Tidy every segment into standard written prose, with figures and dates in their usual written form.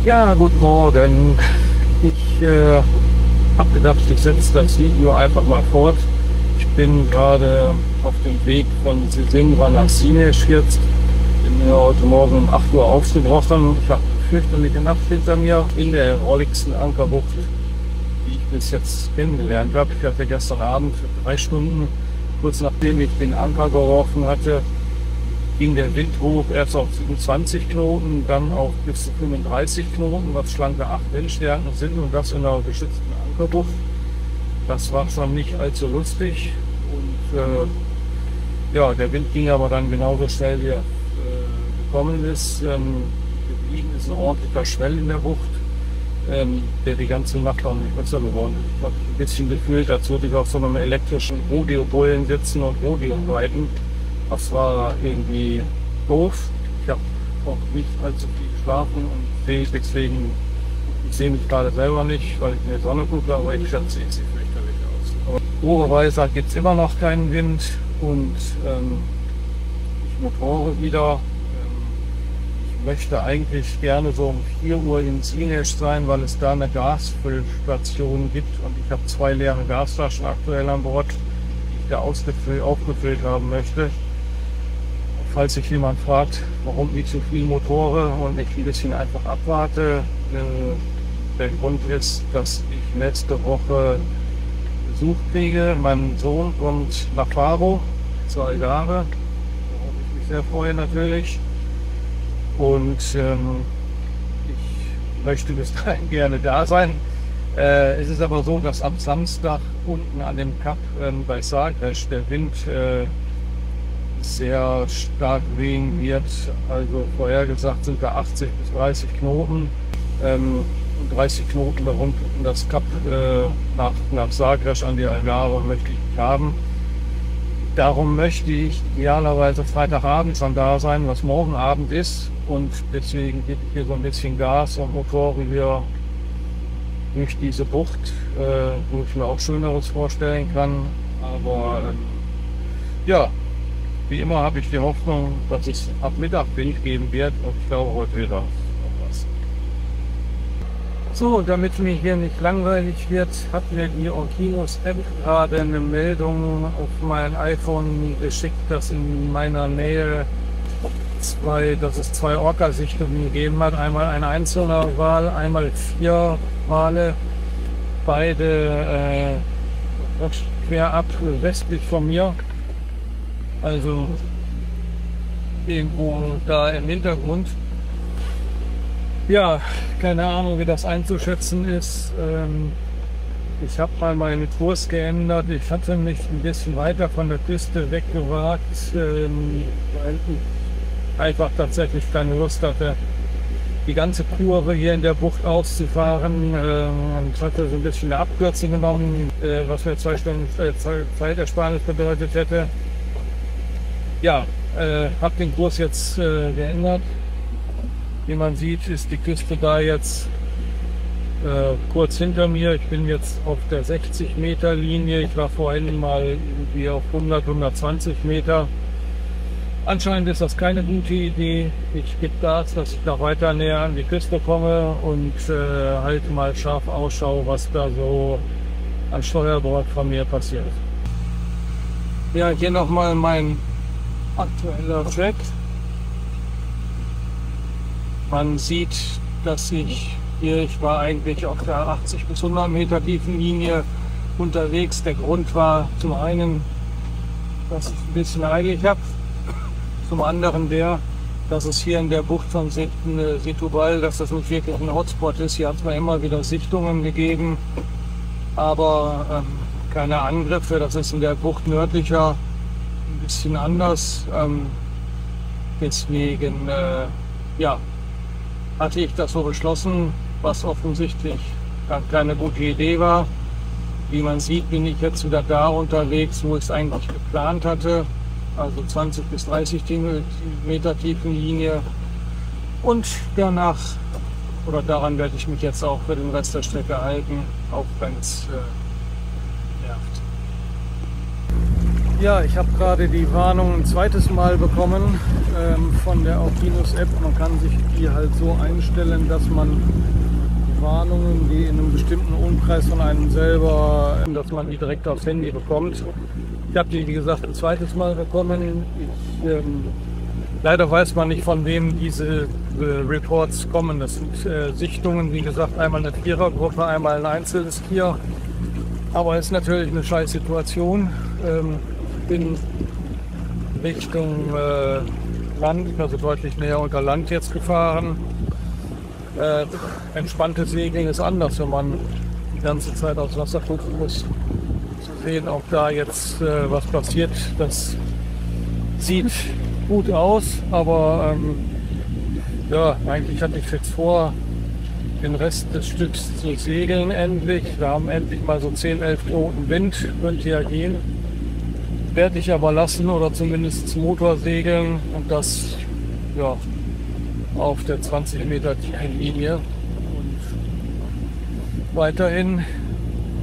Ja, guten Morgen. Ich habe gedacht, ich setze das Video einfach mal fort. Ich bin gerade auf dem Weg von Singwa nach Sinesch jetzt. Bin heute Morgen um 8 Uhr aufgebrochen. Ich habe fürchterliche Nacht hinter mir in der rolligsten Ankerbucht, die ich bis jetzt kennengelernt habe. Ich hatte gestern Abend für 3 Stunden, kurz nachdem ich den Anker geworfen hatte, ging der Wind hoch, erst auf 27 Knoten, dann auf bis zu 35 Knoten, was schlanke 8 Windstärken sind, und das in einer geschützten Ankerbucht. Das war schon nicht allzu lustig, und ja, der Wind ging aber dann genauso schnell, wie er gekommen ist. Geblieben ist ein ordentlicher Schwell in der Bucht, der die ganze Nacht auch nicht besser geworden ist. Ich habe ein bisschen gefühlt, als würde ich auf so einem elektrischen Rodeo-Bullen sitzen und Rodeo reiten. Das war irgendwie doof. Ich habe auch nicht allzu viel geschlafen und sehe deswegen, ich sehe mich gerade selber nicht, weil ich in der Sonne gucke, aber ich schätze, es sieht fürchterlich aus. Aber oberweise gibt es immer noch keinen Wind, und ich motore wieder. Ich möchte eigentlich gerne so um 4 Uhr in Sinesch sein, weil es da eine Gasfüllstation gibt, und ich habe 2 leere Gasflaschen aktuell an Bord, die ich da aufgefüllt haben möchte. Falls sich jemand fragt, warum ich so viel motore und ich ein bisschen einfach abwarte, der Grund ist, dass ich letzte Woche Besuch kriege. Mein Sohn kommt nach Faro, 2 Jahre, worauf ich mich sehr freue natürlich. Und ich möchte bis dahin gerne da sein. Es ist aber so, dass am Samstag unten an dem Kap bei Sagres der Wind sehr stark wehen wird. Also vorhergesagt sind wir 80 bis 30 Knoten. Und 30 Knoten rund um das Kap nach Sagres an die Algarve möchte ich nicht haben. Darum möchte ich idealerweise Freitagabend dann da sein, was morgen Abend ist. Und deswegen gebe ich hier so ein bisschen Gas und motore hier durch diese Bucht, wo ich mir auch Schöneres vorstellen kann. Aber ja, wie immer habe ich die Hoffnung, dass es ab Mittag Wind geben wird, und ich glaube, heute wieder noch was. So, damit mir hier nicht langweilig wird, hat mir die Orkinos App gerade eine Meldung auf mein iPhone geschickt, dass in meiner Nähe dass es 2 Orca-Sichtungen gegeben hat. Einmal ein einzelner Wal, einmal 4 Wale, beide quer ab westlich von mir. Also irgendwo da im Hintergrund. Ja, keine Ahnung, wie das einzuschätzen ist. Ich habe mal meinen Kurs geändert. Ich hatte mich ein bisschen weiter von der Küste weggewagt, weil ich einfach tatsächlich keine Lust hatte, die ganze Kurve hier in der Bucht auszufahren. Ich hatte so ein bisschen eine Abkürzung genommen, was mir 2 Stunden Zeitersparnis bedeutet hätte. Ja, habe den Kurs jetzt geändert. Wie man sieht, ist die Küste da jetzt kurz hinter mir. Ich bin jetzt auf der 60 Meter Linie. Ich war vorhin mal irgendwie auf 100, 120 Meter. Anscheinend ist das keine gute Idee. Ich gebe Gas, dass ich noch weiter näher an die Küste komme, und halte mal scharf Ausschau, was da so an Steuerbord von mir passiert. Ja, hier nochmal mein aktueller Track. Man sieht, dass ich war eigentlich auf der 80 bis 100 Meter tiefen Linie unterwegs. Der Grund war zum einen, dass ich ein bisschen eilig habe. Zum anderen dass es hier in der Bucht von Setúbal, dass das nicht wirklich ein Hotspot ist. Hier hat es zwar immer wieder Sichtungen gegeben, aber keine Angriffe. Das ist in der Bucht nördlicher ein bisschen anders. Deswegen ja, hatte ich das so beschlossen, was offensichtlich keine gute Idee war. Wie man sieht, bin ich jetzt wieder da unterwegs, wo ich es eigentlich geplant hatte. Also 20 bis 30 Meter Tiefenlinie, und danach oder daran werde ich mich jetzt auch für den Rest der Strecke halten, auch wenn es nervt. Ja, ich habe gerade die Warnung ein zweites Mal bekommen von der Orkinus-App. Man kann sich die halt so einstellen, dass man Warnungen, die in einem bestimmten Umkreis von einem selber, dass man die direkt aufs Handy bekommt. Ich habe die, wie gesagt, ein zweites Mal bekommen. Leider weiß man nicht, von wem diese Reports kommen. Das sind Sichtungen, wie gesagt, einmal eine Vierergruppe, einmal ein einzelnes Tier. Aber es ist natürlich eine scheiß Situation. Bin Richtung Land, also deutlich näher unter Land jetzt gefahren. Entspanntes Segeln ist anders, wenn man die ganze Zeit aufs Wasser gucken muss. Zu sehen, ob da jetzt was passiert, das sieht gut aus, aber ja, eigentlich hatte ich jetzt vor, den Rest des Stücks zu segeln endlich. Wir haben endlich mal so 10, 11 Knoten Wind, könnte ja gehen. Werde ich aber lassen oder zumindest Motorsegeln und das ja, auf der 20 Meter tiefen Linie und weiterhin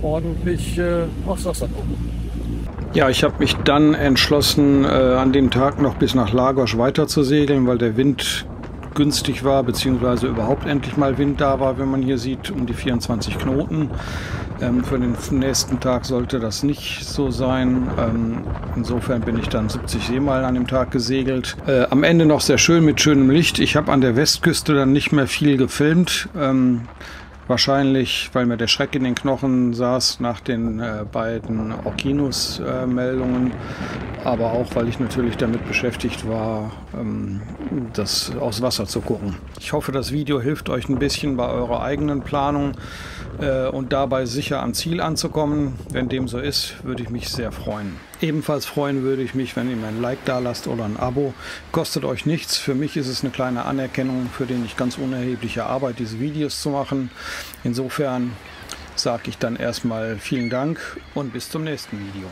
ordentlich aufs Wasser gucken. Ja, ich habe mich dann entschlossen, an dem Tag noch bis nach Lagos weiter zu segeln, weil der Wind günstig war, beziehungsweise überhaupt endlich mal Wind da war, wenn man hier sieht, um die 24 Knoten. Für den nächsten Tag sollte das nicht so sein. Insofern bin ich dann 70 Seemeilen an dem Tag gesegelt. Am Ende noch sehr schön mit schönem Licht. Ich habe an der Westküste dann nicht mehr viel gefilmt. Wahrscheinlich, weil mir der Schreck in den Knochen saß nach den beiden Orkinus-Meldungen, aber auch, weil ich natürlich damit beschäftigt war, das aus Wasser zu gucken. Ich hoffe, das Video hilft euch ein bisschen bei eurer eigenen Planung und dabei sicher am Ziel anzukommen. Wenn dem so ist, würde ich mich sehr freuen. Ebenfalls freuen würde ich mich, wenn ihr mir ein Like da lasst oder ein Abo. Kostet euch nichts. Für mich ist es eine kleine Anerkennung für die nicht ganz unerhebliche Arbeit, diese Videos zu machen. Insofern sage ich dann erstmal vielen Dank und bis zum nächsten Video.